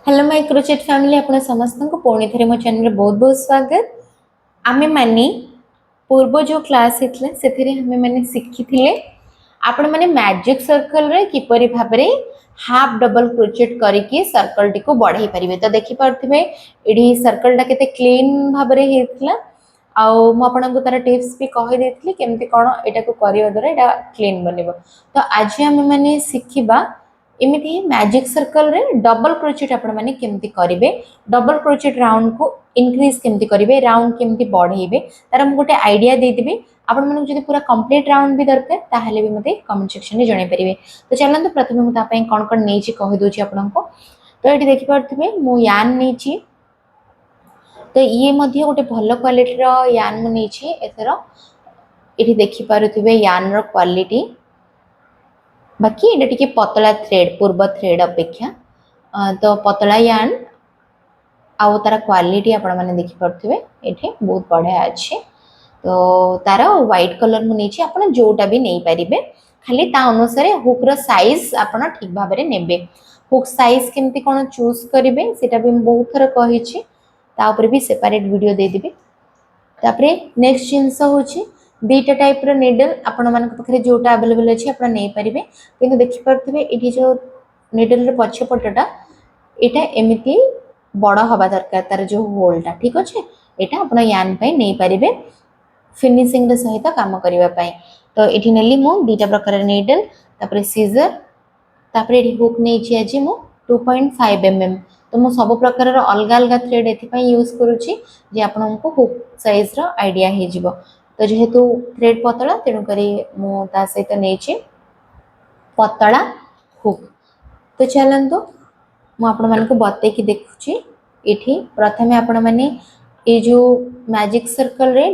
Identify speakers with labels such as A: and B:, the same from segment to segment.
A: Hello my crochet family आपण समस्त को पुणी थे मो चैनल बहुत बहुत स्वागत। आमे माने पूर्व जो क्लास हेतले सेथिरे हमें माने शिखी थिले आपण माने मैजिक सर्कल रे किपरि भाबरे हाफ डबल क्रोचेट करिके सर्कल टी को बढ़ाई परिबे। तो देखि परथिबे एडी सर्कल टा केते क्लीन भाबरे हेतला आउ मो आपन को तार टिप्स भी कहि देथिली केमते कोन एटा को करियो द्वारा एटा क्लीन बनिबो। तो आज हमें माने शिखिबा एमिति मैजिक सर्कल रे डबल क्रोचेट आपण माने केमती करिवे, डबल क्रोचेट राउंड को इंक्रीज केमती करिवे, राउंड केमती बढ़ाइबे तार हम गोटे आइडिया दे देबे। आपण माने जदि पूरा कंप्लीट राउंड भी दरकार ताहले भी मते कमेंट सेक्शन रे जणाई परिवे। तो चलंतु प्रथमे मु ता पय कोन कोन नेछि कहि दोछि आपन को। तो एठी देखि परथिबे मु यान नेछि। तो ये मध्ये गोटे भलो क्वालिटी रो यान मु नेछि एथरो। एठी देखि परथिबे यान रो क्वालिटी बाकी एटा टिके पतला थ्रेड पूर्व थ्रेड अपेक्षा तो पतला यान आउ तार क्वालिटी आपण माने देखि परथिबे एठी बहुत बढ़िया अछि। तो तार व्हाइट कलर मु नेछि आपण जोटा भी नै परिबे खाली ता अनुसार हुक रो साइज आपण ठीक भाबरे नेबे। हुक साइज केमती कोन चूज करिवे सेटा भी बहुत थर कहिछि ता ऊपर भी सेपरेट वीडियो दे देबे। तापरे नेक्स्ट जिंस होछि दीटा टाइप रो नीडल आपण मान पाखे जोटा अवेलेबल अछि आपण नै परिबे किंतु देखि परथिबे एठी जो नीडल रे पछ पटटा एटा एमिति बड़ हवा दरकार तार जो होलटा ठीक अछि एटा आपण यान पय नै परिबे फिनिशिंग रे सहित काम करिवा पय। तो एठी नेली मु दीटा प्रकार नीडल तापरे सीजर तापरे एठी हुक नै छि अछि मु 2.5 mm। तो मु सब प्रकार रो अलगा अलगा थ्रेड एथि पय यूज करूछि जे आपण को हुक साइज रो आइडिया हे जिवो। तो जेहेतु थ्रेड पतला तेणु करी मु ता सहित नै छि पतला हुक। तो चलंतु मु आपण मन को बते कि देखुछि एठी प्रथमे आपण माने ए जो मैजिक सर्कल रे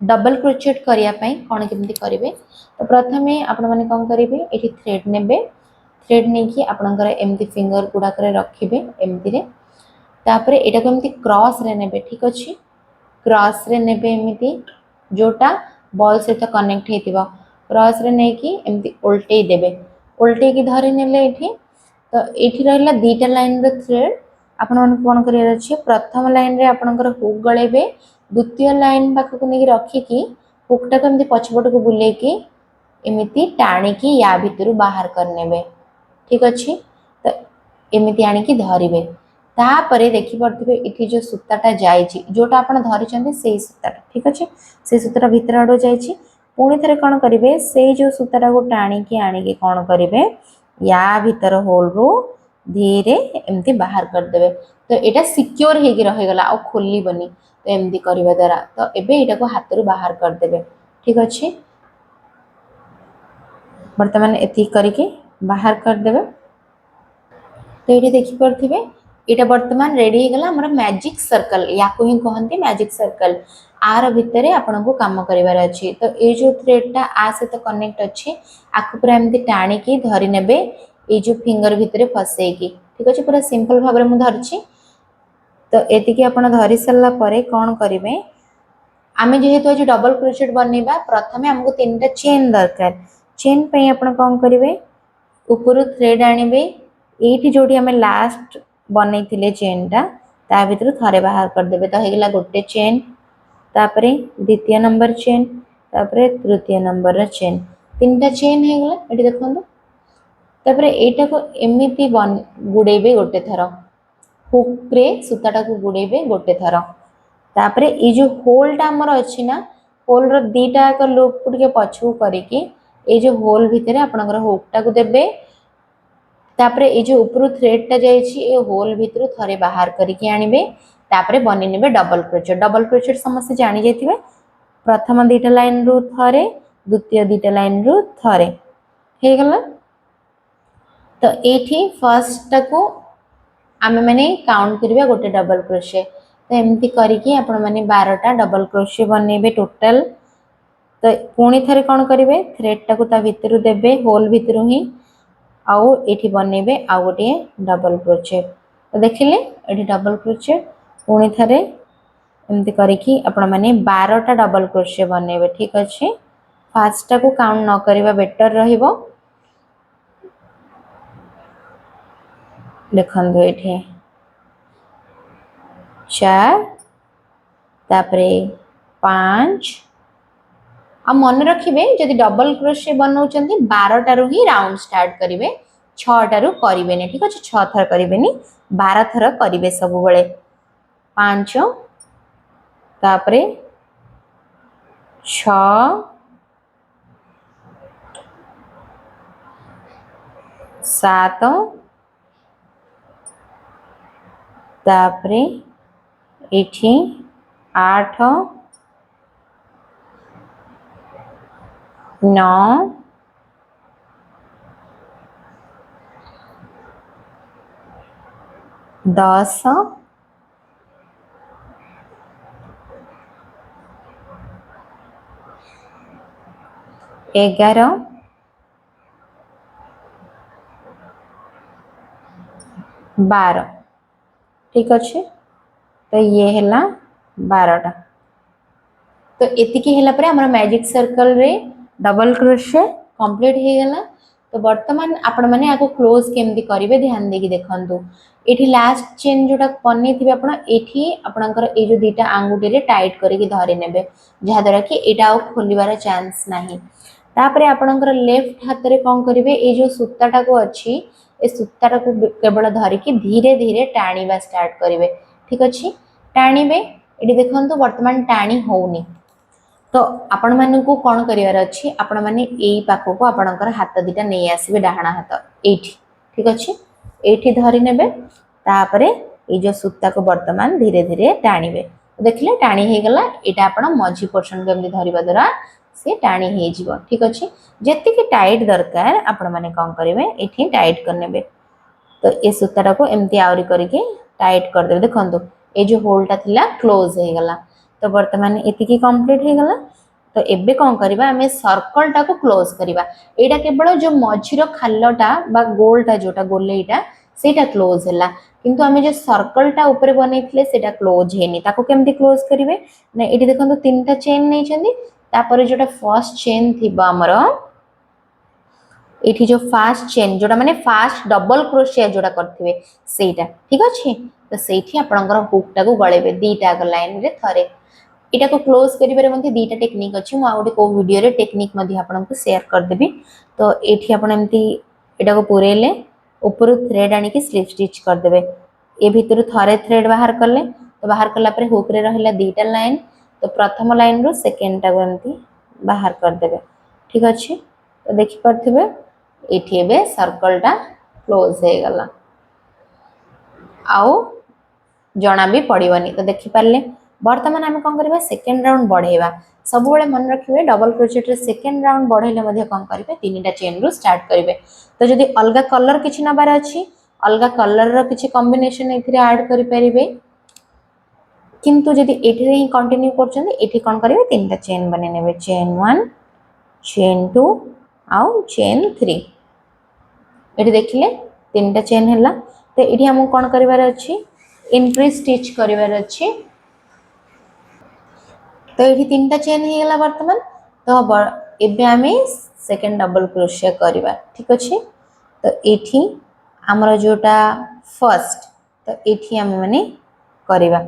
A: डबल क्रोचेट करिया पय कोन केमती करिवे। तो प्रथमे आपण माने कोन करिवे एठी थ्रेड नेबे थ्रेड नै कि आपनकर एमती फिंगर गुडा करे रखिबे एमती रे तापरे एटा को एमती क्रॉस रे नेबे ठीक अछि क्रॉस रे नेबे एमती जोटा बॉल से तो कनेक्ट हेतिबा क्रॉस रे नै कि एमती उल्टे देबे उल्टे की धरि नेले एठी। तो एठी रहला दीटा लाइन रे थ्रेड आपण मन कोन करियर अछि प्रथम लाइन रे आपनकर हुक गळेबे द्वितीय लाइन पाख को नै रखि कि हुकटा को एमती पछपट को बुले कि एमिति टाणी की या भितरु बाहर कर नेबे ठीक अछि। तो एमिति आनी की धरिबे तापरे देखि परथिबे इथि जो सूताटा जायछि जोटा आपण धरि चंदी सेही सूताटा ठीक अछि से सूताटा भितर आडो जायछि पुणी थरे कोन करिवे से जो सूताटा को टाणी की आनी के कोन करिवे या भीतर होल रो धीरे एमती बाहर कर देबे। तो एटा सिक्योर हे कि रहि गला आ खोली बनी तो एमती करिवा द्वारा तो एबे एटा को हाथ रो बाहर कर देबे ठीक अछि। वर्तमान एथि करिके बाहर कर देबे। तो ये देखि परथिबे एटा वर्तमान रेडी हे गला हमर मैजिक सर्कल याको ही कहंती मैजिक सर्कल आर भितरे आपन को काम करिवार अछि। तो ए जो थ्रेडटा आ से तो कनेक्ट अछि आकु पूरा एमती टाणी की धरि नेबे ए जो फिंगर भितरे फसे की ठीक अछि पूरा सिंपल भाबरे मु धरछि। तो एति की आपन धरि सल्ला परे कोन करिवे आमे जेहेतु आज डबल क्रोचेट बनेबा प्रथमे हमको तीनटा चेन दरकार चेन पे आपण कोन करिवे ऊपर थ्रेड आनिबे एठी जोटी हमें लास्ट बनैथिले चेनटा ता भीतर थरे बाहर कर देबे। तो हेगला गोटे चेन तापरे द्वितीय नंबर चेन तापरे तृतीय नंबर रा चेन तीनटा चेन हेगला एठी देखंतु। तापरे एटा को एमिति बन गुडेबे गोटे थर हुक रे सुताटा को गुडेबे गोटे थर तापरे ए जो होलटा हमर अछि ना होल रो दीटा का लूप को के पछू करिकि ए जो होल भितरे आपनकर हुकटा को देबे तापरे ए जो ऊपर थ्रेडटा जायछि ए होल भितरु थरे बाहर करिकि आनिबे तापरे बनि नेबे डबल क्रोचेट समस्त जानि जेथिबे प्रथम दीटा लाइन रु थरे द्वितीय दीटा लाइन रु थरे हे गला। तो एठी फर्स्ट को आमे माने काउंट करबा गोटे डबल क्रोचेट तो एमती करिकि आपण माने 12टा डबल क्रोचेट बनेबे टोटल। तो पुणी थरे कोन करिवे थ्रेडटा को ता भितरु देबे होल भितरु ही आउ एठी बनेबे आ गोटे डबल क्रोचेट। तो देखिले एठी डबल क्रोचेट पुणी थरे एमती करिकि आपण माने 12टा डबल क्रोचेट बनेबे ठीक अछि। फास्ट को काउंट न करिवा बेटर रहिबो देखंदो एठी 4 तापरे 5 आ मन रखिबे जदि डबल क्रोशे बनाउचंती 12 टारु ही राउंड स्टार्ट करिवे 6 टारु करिवेनी ठीक अछि 6 थर करिवेनी 12 थर करिवे सब बेले 5 तापरे 6 7 तापरे एठी 8 9 10 11 12 ठीक अच्छे तो ये है 12टा तो एतिकी है आम मैजिक सर्कल रे डबल क्रोशे कंप्लीट हो गला तो बर्तमान आपण मैंने आपको क्लोज केमती करेंगे ध्यान देकी देखंतु एठी लास्ट चेन जोटा बनै थिबे आपण एठी आपणकर ए जो दुटा आंगुठी रे टाइट करके धरि नेबे जहा द्वारा कि एटा आ खोलिबार चांस नाही तापरे आपणकर लेफ्ट हाथ रे कोन करिवे ए जो सूताटा को अछि ए सूताटा को केवल धरिकी धीरे धीरे टाणीबा स्टार्ट करिवे ठीक अछि टाणीबे एठी देखंतु वर्तमान टाणी होउनी तो आपण मानकू कौन करिवार अछि आपण माने एई पाखो को आपणकर हाथ दिटा नै आसीबे डाहाना हाथ एठी ठीक अछि एठी धरि नेबे तापरे ए जो सूता को वर्तमान धीरे धीरे टाणीबे देखले टाणी हे गला एटा आपण मझी पोर्शन केमदी धरिबा द्वारा से टाणी हे जिवो ठीक अछि जेति के टाइट दरकार आपण माने कोन करिवे एठी टाइट कर नेबे तो ए सूताटा को एमती आवरी करके टाइट कर देबे देखंतु ए जो होलटा थिला क्लोज हे गला तो वर्तमान एतिकी कंप्लीट हो गला तो एबे कौन करबा हमें सर्कल टा को क्लोज करबा एटा केवल जो मझीर खालटा बा गोलटा जोटा गोलेटा सेटा क्लोज हैला किंतु हमें जो सर्कल टा ऊपर बनेथिले सेटा क्लोज हेनी ताको केमती क्लोज करिवे ना एटी देखंतु तीनटा चेन नै छथि तापर जोटा फर्स्ट चेन थिबा हमर एठी जो फास्ट चेन जोटा माने फास्ट डबल क्रोशिया जोटा करथिबे सेटा ठीक अछि तो सेठी आपनकर हुक टा को गळेबे दीटा लाइन रे थरे एटा को क्लोज करिबारे मध्ये दीटा टेक्निक अछि मु आउटे को वीडियो रे टेक्निक मध्ये आपनको शेयर कर देबी तो एठी आपण एमती एटा को पुरेले ऊपर थ्रेड आनी के स्लिप स्टिच कर देबे ए भीतर थरे थ्रेड बाहर करले तो बाहर करला परे हुक रे रहला दीटा लाइन तो प्रथम लाइन रो सेकंड टा एमती बाहर कर देबे ठीक अछि तो देखि परथिबे एठी एबे सर्कल टा क्लोज हे गला आउ जना भी पड़िबनी तो देखि पारले वर्तमान आम कौन करबा सेकंड राउंड बढ़ेबा सब बेले मन रखिबे डबल क्रोचेट रे सेकंड राउंड बढ़ेले मध्ये कौन करिवे तीनटा चेन रो स्टार्ट करिवे तो जदी अलगा कलर किछि नबार अछि अलगा कलर रो किछि कॉम्बिनेशन एथिरे ऐड करि परिबे किंतु जदी एथिरे ही कंटिन्यू करछन एथि कौन करिवे तीनटा चेन बने नेबे चेन 1 चेन 2 आउ चेन 3 एठी देखिले तीनटा चेन हैला तो एठी हम कोन करिवार अछि इंक्रीज स्टिच करिवार अछि तो ये तीनटा चेन हो गला वर्तमान तो एबे आमे सेकंड डबल क्रोशिया करबा ठीक अछि तो एठी हमर जोटा फर्स्ट तो एठी हम माने करबा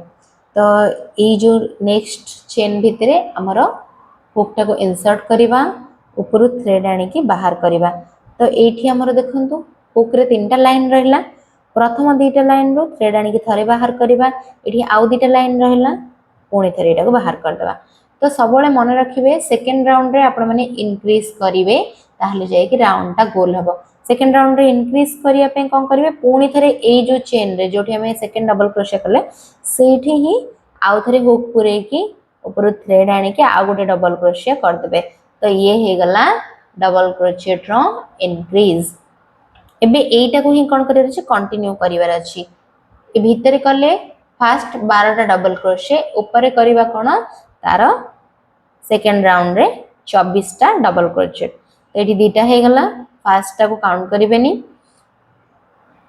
A: तो ए जो नेक्स्ट चेन भितरे हमर हुक टा को इंसर्ट करबा ऊपर थ्रेड आनी के बाहर करबा तो एठी हमर देखंतु हुक रे तीनटा लाइन रहला प्रथम दीटा लाइन रो थ्रेड आनी के थरे बाहर करबा एठी आउ दीटा लाइन रहला पुणी थे एटा को बाहर कर देबा तो सबले मन रखिबे सेकंड राउंड रे आपण माने इंक्रीज करिवे ताहले जाय कि राउंड टा गोल हबो सेकंड राउंड रे इंक्रीज करिया पे कोन करिवे पुणी थे ए जो चेन रे जोठी हमें सेकंड डबल क्रोशिया करले सेठी ही आउ थरे हुक पुरे की ऊपर थ्रेड आनी के आ गोटे डबल क्रोशिया कर देबे तो ये हे गला डबल क्रोशियट रो इंक्रीज एबे एटा को ही कोन करियर अछि कंटिन्यू करिवार अछि ए भीतर कले फास्ट 12टा डबल क्रोशे ऊपर करिबा कोन तार सेकंड राउंड रे 24टा डबल क्रोशे तो एठी दीटा हे गला फास्ट टा को काउंट करिबेनी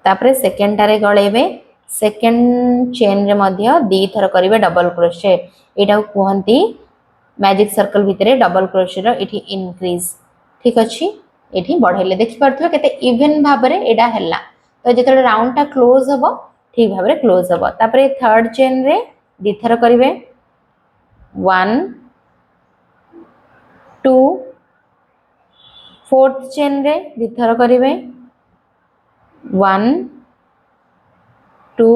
A: तापरे सेकंड टारे गळेबे सेकंड चेन रे मध्य दी थर करिवे डबल क्रोशे एटा कहंती मैजिक सर्कल भितरे डबल क्रोशे रो एठी इंक्रीज ठीक अछि एठी बढ़ेले देखि परथबे केते इवन भाबरे एडा हैला तो जेतले राउंड टा क्लोज हबो ठीक भाव में क्लोज हम तापर थर्ड चेन रे दी थर करेंगे 1 2 फोर्थ चेन रे दी थर करेंगे 1 2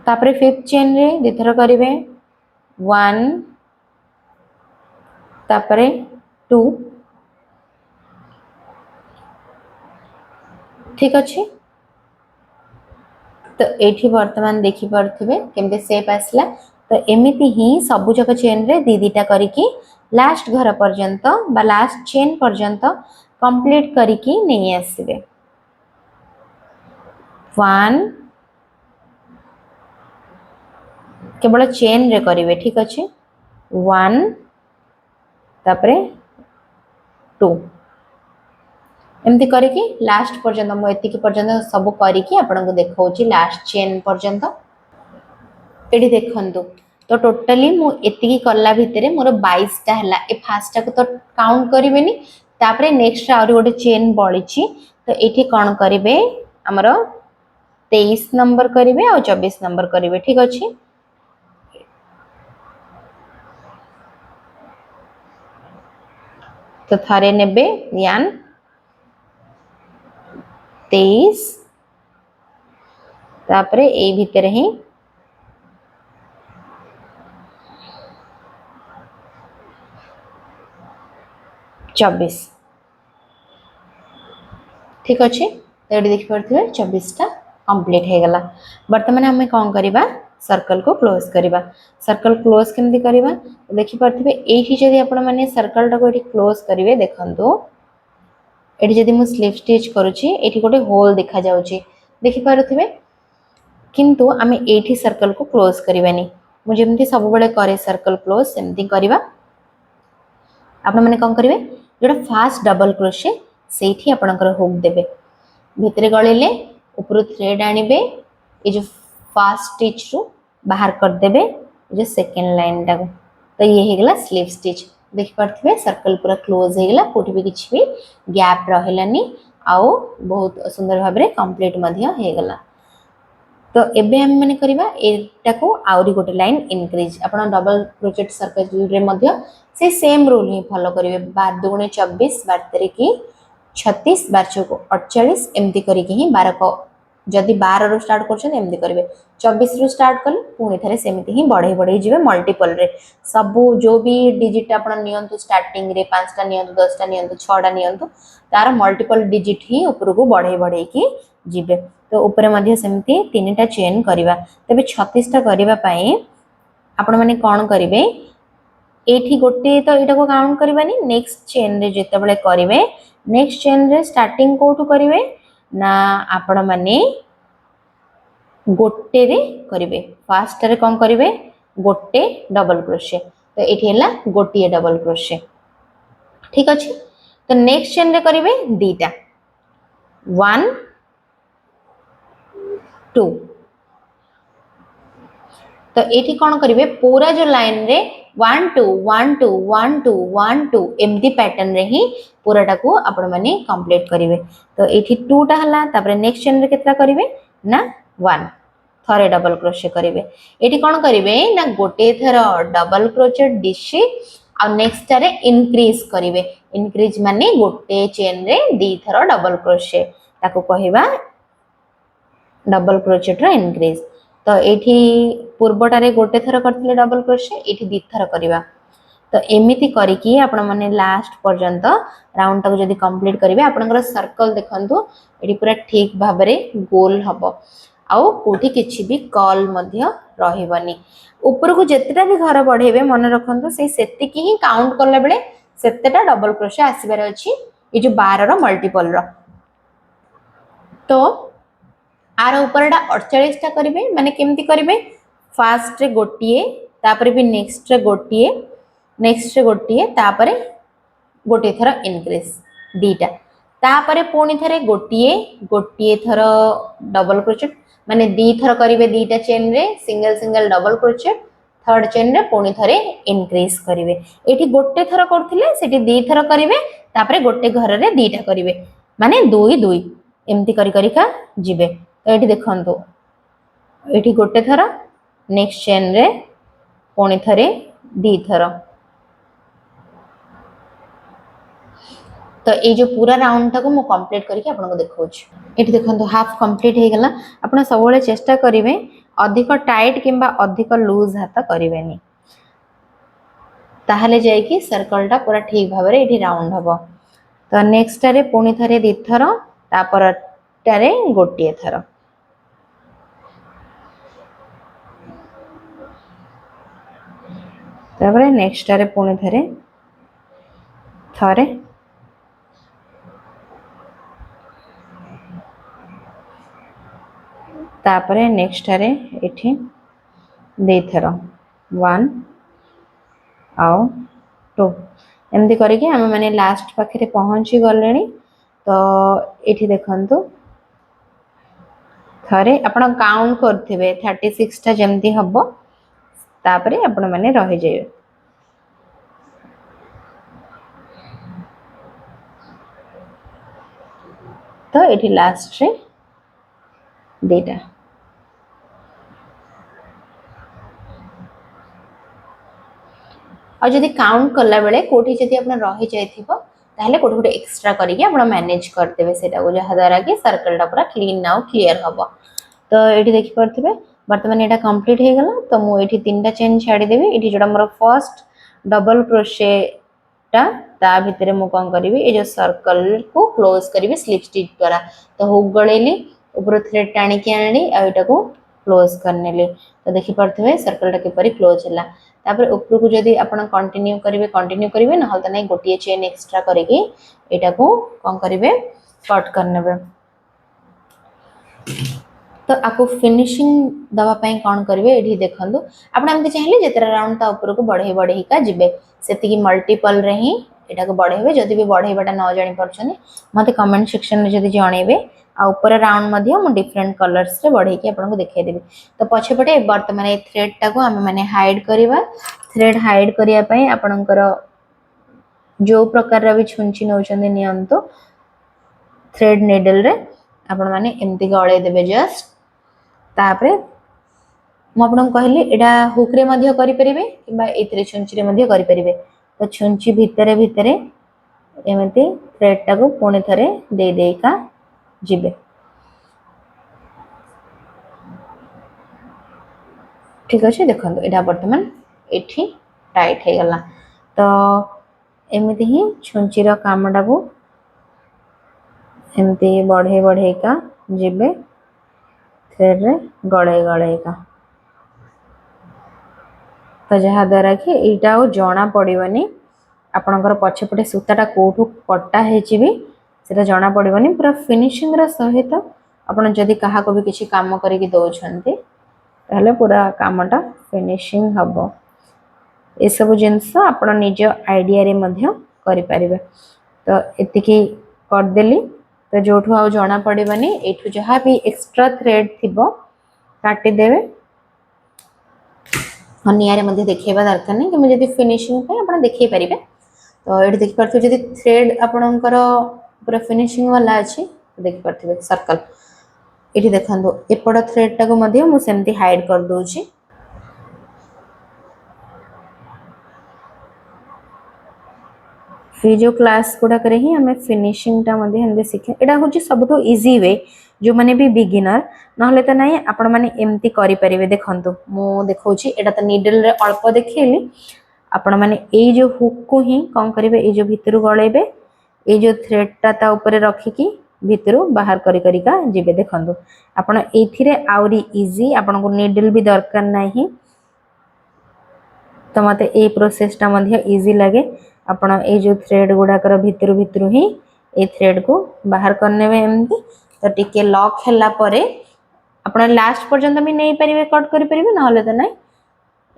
A: तापर फिफ्थ चेन रे दी थर करेंगे 1 तापर 2 ठीक अच्छे। तो ये वर्तमान देखी पारे केमती सेप आसला। तो एमती ही सबुजक चेन रे दी दीटा करिकी लास्ट घर पर्यंत बा लास्ट चेन पर्यंत कंप्लीट करिकी नहीं आसबे 1 केवल चेन रे करिवे ठीक अच्छे 1 तापरे 2 एमती करिकी लास्ट पर्यंत मु एतिकी पर्यंत सब करिकी आपनको देखाउची लास्ट चेन पर्यंत एडी देखंतु। तो टोटली मु एतिकी कला भितरे मोर 22 टा हला ए फास्ट टा को तो काउंट करिवेनी तापरे नेक्स्ट आउरी गोटे चेन बळीची। तो एठी कोन करिवे हमर 23 नंबर करिवे और 24 नंबर करिवे ठीक अछि। तो थारे नेबे यान 23 तापरे ए भितरे ही 24 ठीक अच्छे। तो ये देखी पारे 24 टा कंप्लीट हो गला। बर्तमान आम कौन करवा सर्कल को क्लोज करवा। सर्कल क्लोज केमती करवा देखी पारे ये जदि आपण मैंने सर्कल टाक क्लोज करेंगे देखो ये जदि मुझे स्लिप स्टिच करुँची गोटे होल देखा जाउची देखी पारे किंतु आम ये सर्कल को क्लोज करवानी मुझे सब बड़े करे सर्कल क्लोज सेमती करवा। आपण मैंने कौन करेंगे जोटा फास्ट डबल क्रोशे से आपणकर हुक देवे भितर गलिले ऊपर थ्रेड आनिबे ये जो फास्ट स्टिच रू बाहर कर देबे जो सेकेंड लाइन टाको। तो ये हो गला स्लिप स्टिच देखि पारथिबे सर्कल पूरा क्लोज हो गला कोठी भी किछि भी गैप रहलानी आउ बहुत सुंदर भाव में कंप्लीट मध्य हो गला। तो एबे हम माने करबा एटा को आउरी गोटे लाइन इंक्रीज आपण डबल क्रोचेट सर्कल रे मध्य से सेम रूल ही फॉलो करेंगे 12 दूने 24 12 की 36 12 को 48 एमती करके ही 12 को जदि 12 रो स्टार्ट करछन एमती करेंगे 24 रो स्टार्ट कल पुणी थरे सेमती ही बढ़े बढ़े जिवे मल्टीपल रे सब जो भी डिजिट आपण नियंतु स्टार्टिंग रे 5 टा नियंतु 10 टा नियंतु 6 टा नियंतु तार मल्टीपल डिजिट ही ऊपर को बढ़े बढ़े की जिवे। तो ऊपर मध्य सेमती 3 टा चेन करबा तबे 36 टा करबा पई आपण माने कोन करिवे एठी गोटे तो एटा को काउंट करबानी नेक्स्ट चेन रे जेते बेले करिवे नेक्स्ट चेन रे स्टार्टिंग कोठू करिवे ना आपण माने गोटे रे करिवे फास्ट रे कोन करिवे गोटे डबल क्रोशे। तो एठी हला गोटे डबल क्रोशे ठीक अछि। तो नेक्स्ट चेन रे करिवे दीटा 1 2 तो एठी कोन करिवे पूरा जो लाइन रे 1 2 1 2 1 2 1 2 एमती पैटर्न रे ही पूराटा को आपण माने कंप्लीट करिवे। तो एठी 2 टा हला तापर नेक्स्ट चेन रे केतरा करिवे ना 1 थरे डबल क्रोशे करिवे एठी कोन करिवे ना गोटे थर डबल क्रोचेट डिशी आ नेक्स्ट रे इंक्रीज करिवे इंक्रीज माने गोटे चेन रे दी थर डबल क्रोशे ताको कहिबा डबल क्रोचेट रो इंक्रीज। तो एठी पूर्वटारे गोटे थर करथिले डबल क्रोशे एठी दी थर करबा। तो एमिति करिकी आपण माने लास्ट पर्यंत राउंड तक जदी कंप्लीट करिवे आपनकर सर्कल देखंतु एठी पूरा ठीक भाव रे गोल हबो आउ कोठी किछि भी कॉल मध्य रहिबनी ऊपर को जेतेटा भी घर बढ़ेबे मन रखंतु से सेति की ही काउंट करला बेले सेतेटा डबल क्रोशे आसीबार अछि ए जो 12 रो मल्टीपल रो। तो आर ऊपरटा 48 टा करिवे माने केमती करिवे फास्ट रे गोटिए तापरे भी नेक्स्ट रे गोटिए तापरे गोटे थर इंक्रीज दीटा तापरे पुणी थरे गोटिए थर डबल क्रोचेट माने दी थर करिवे दीटा चेन रे single single double crochet third chain रे पुणी थरे इंक्रीज करिवे एठी गोटे थर करथिले सेठी दी थर करिवे तापरे गोटे घर रे दीटा करिवे माने 2 2 एमती करिका जिबे। तो ये देखंतु ये गोटे थर नेक्स्ट चेन रे पुणी थरे दी थर। तो ये जो पूरा राउंड टाको मु कंप्लीट करके आपको देखौछ। एठी देखंतु हाफ कंप्लीट हे गला। आपण सबले चेष्टा करिवे अधिक टाइट किंबा अधिक लूज हाथ करिवेनी, ताहले जाय कि सर्कल टा पूरा ठीक भाव रे एठी राउंड हबो। तो नेक्स्ट रे पुणी थरे दी थर, तापर टारे गोटिए थर। तापर नेक्स्ट रे पुणी थरे थरे, तापर नेक्स्ट रे एठी दे थर 1 आउ 2 एमती करके आम मैंने लास्ट पाखे पहुँची गले। तो ये देखंतु थरे आपण काउंट करथिबे 36 टा जेमती हबो, तापरे आपण माने रहि जाइबे। तो ये लास्ट रे देटा और जदि काउंट कला बेले कोठी जदि आपण रहि जाइथिबो ताहले कोठी कोठी एक्स्ट्रा करिके आपण मैनेज करदेबे सेटा को, जहा द्वारा कि सर्कल टा पूरा क्लीन नाउ क्लियर हबो। तो ये देखि परथिबे वर्तमान एटा कंप्लीट हे गला। तो मु एठी तीनटा चेन छाडी देबी। एठी जोडा मोर फर्स्ट डबल क्रोशे टा ता भितरे मु कोन करबी ए जो सर्कल को क्लोज करबी स्लिप स्टिच द्वारा। तो हुक गळेली ऊपर थ्रेड टाणी के आनी आ एटा को क्लोज करनेली। तो देखि परथिबे सर्कल टा किपरि क्लोज होला। तापर ऊपर को जदि आपण कंटिन्यू करिवे न हल त नै गोटिए चेन एक्स्ट्रा करिके एटा को कोन करिवे कट करनेबे। तो आपको फिनिशिंग दवा पई कोन करिवे एठी देखंदु आपण एमते चाहिले जेतरा राउंड ता ऊपर को बढ़े का जिबे सेति की मल्टीपल रे ही एटा को बढ़ेबे। जदि भी बढ़ेबाटा न जानि परछने मते कमेंट सेक्शन में जदि जणेबे आ ऊपर राउंड मध्य मु डिफरेंट कलर्स रे बढ़े के आपन को देखाइ देबे। तो पछे पटे वर्तमान ए थ्रेड टा को हम माने हाइड करिवा। थ्रेड हाइड करिया पई आपनकर जो प्रकार रा भी छुंची नउचंदे नियंतो थ्रेड नीडल रे आपण माने एमती गळे देबे जस्ट। तापरे मु आपन कहली एडा हुक रे मध्य करि परिबे किबा एतरे छुंची रे मध्य करि परिबे। तो छुंची भितरे भितरे एमती थ्रेड टा को पुणी थरे दे देका जिबे। ठीक अछि देखंतु एडा वर्तमान एठी टाइट हे गला। तो एमती ही छुंची रो कामडा को एमती बढ़े का जिबे थ्रेड रे गळे का। तो जहा द्वारा कि एटा ओ जणा पड़िबनी आपनकर पछे पटे सूताटा कोठू कटा हेची भी सेटा जणा पड़िबनी। पूरा फिनिशिंग रा सहित आपण जदि काहा को भी किछि काम करिके दोछन्ते ताहले पूरा कामटा फिनिशिंग हबो। ए सब जिंस आपण निज आइडिया रे मध्य करि परिबे। तो एतिकी कर देली। तो जोठू आ जणा पड़िबनी एठू जहा भी एक्स्ट्रा थ्रेड थिबो काटि देबे। हनियारे मध्ये देखेबा दरकार नहीं कि जदि फिनिशिंग पे आपण देखै परिबे। तो एठी देखि परथु जदि थ्रेड आपणकर पूरा फिनिशिंग वाला अछि देखि परथिबे सर्कल एठी देखंदो एपड थ्रेड टाको मध्ये मु सेमती हाइड कर दोछि। फिर जो क्लास गुडा करे ही हमें फिनिशिंग टा मध्ये हम सीखे। एडा होची सबटो इजी वे जो माने भी बिगिनर नहले त नाही आपण माने एमती करि परिबे। देखंतु मु देखौछि एडा त नीडल रे अल्प देखेली। आपण माने ए जो हुक को ही कोन करिवे ए जो भितरु गळेबे ए जो थ्रेड ता ता ऊपर रखी की भितरु बाहर करि करिका जिबे। देखंतु आपण एथिरे आउरी इजी आपण को नीडल भी दरकार नाही। तो मते ए प्रोसेस टा मध्ये इजी लागे। आपण ए जो थ्रेड गुडा कर भितरु भितरु ही ए थ्रेड को बाहर करने में एमती। तो टिके लॉक हैला परे आपण लास्ट पर्यंत भी नहीं परिवे कट करि परिवे नहले त नाही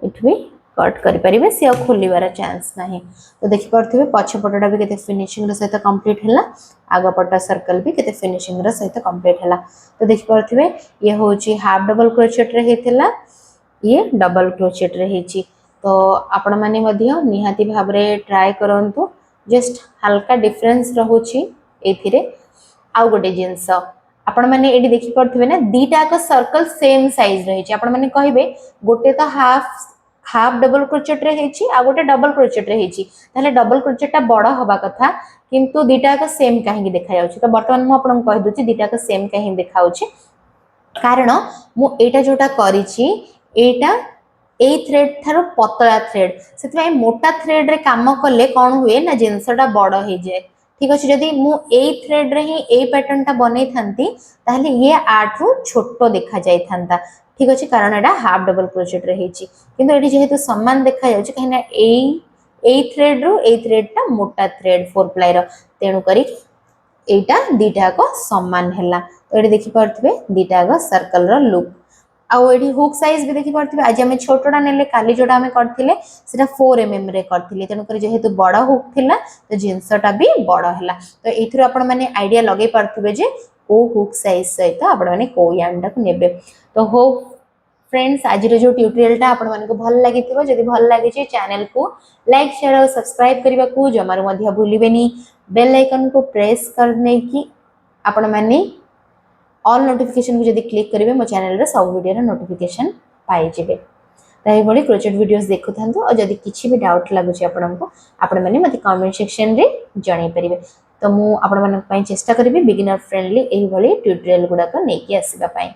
A: इट भी कट करि परिवे से खोलिबार चांस नाही। तो देखि परथिबे पछ पटडा भी केते फिनिशिंग रे सहित कंप्लीट हैला, आगो पटा सर्कल भी केते फिनिशिंग रे सहित कंप्लीट हैला। तो देखि परथिबे ये होची हाफ डबल क्रोचेट रे हेथिला, ये डबल क्रोचेट रे हेची। तो आपण माने मध्य निहाती भाबरे ट्राई करंतु। जस्ट हल्का डिफरेंस रहउची एथिरे। आउ गोटे जिंस आपण माने एडी देखि पड़थिबे ना दीटा का सर्कल सेम साइज रही छी आपण माने कहबे गोटे तो हाफ डबल क्रोचेट रे हेची आ गोटे डबल क्रोचेट रे हेची ताले डबल क्रोचेट टा बड़ होबा कथा किंतु दीटा का सेम काहे देखा जाउची तो वर्तमान मु आपन कह दोची दीटा का सेम काहे देखाउची कारण मु एटा जोटा करिची एटा ए थ्रेड थारो पतला थ्रेड से मोटा थ्रेड रे काम कले कौन हुए ना जिनसटा बड़ हो जाए ठीक अच्छे जदि मु ए थ्रेड रे ही ए पैटर्न टा बनै थांती ताहले ये आठू छोटो देखा जाय थांता ठीक अच्छे कारण एटा हाफ डबल क्रोचेट रे हेची किंतु एटी जेहेतु समान देखा जाउची कहिना ए थ्रेड रो ए थ्रेड टा मोटा थ्रेड 4 प्लाई रो तेनु करी एटा दीटा को समान हैला तो एटी देखि परथबे दीटा को सर्कल रो लुक आउ एटी हुक साइज भी देखि परथबे आज हम छोटोटा नेले काली जोटा हम करथिले सेटा 4 mm रे करथिले तेनु करी जेहेतु बड़ा हुक थिला तो जिंसटा भी बड़ा हैला तो एथिरो आपण माने आईडिया लगे परथबे जे ओ हुक साइज सहित आपण माने को यार्न को नेबे तो होप फ्रेंड्स आज जो ट्यूटोरियल टा आपण माने को भल लागिथिबो जदि भल लागि छै चैनल को लाइक शेयर और सब्सक्राइब करबा को जमार मध्य भूलिबेनी बेल आइकन को प्रेस करने की आपण माने ऑल नोटिफिकेशन को जदि क्लिक करेंगे मो चैनल रे सब वीडियो नोटिफिकेशन पाई जेबे ताई बड़ी क्रोचेट वीडियोस देखु थांतो और जदि किछि भी डाउट लागु छै आपनको आपण माने मते कमेंट सेक्शन रे जणे परिबे तो मु आपण माने पई चेष्टा करबी बिगिनर फ्रेंडली एही भली ट्यूटोरियल गुडा को नेकी आसीबा पई।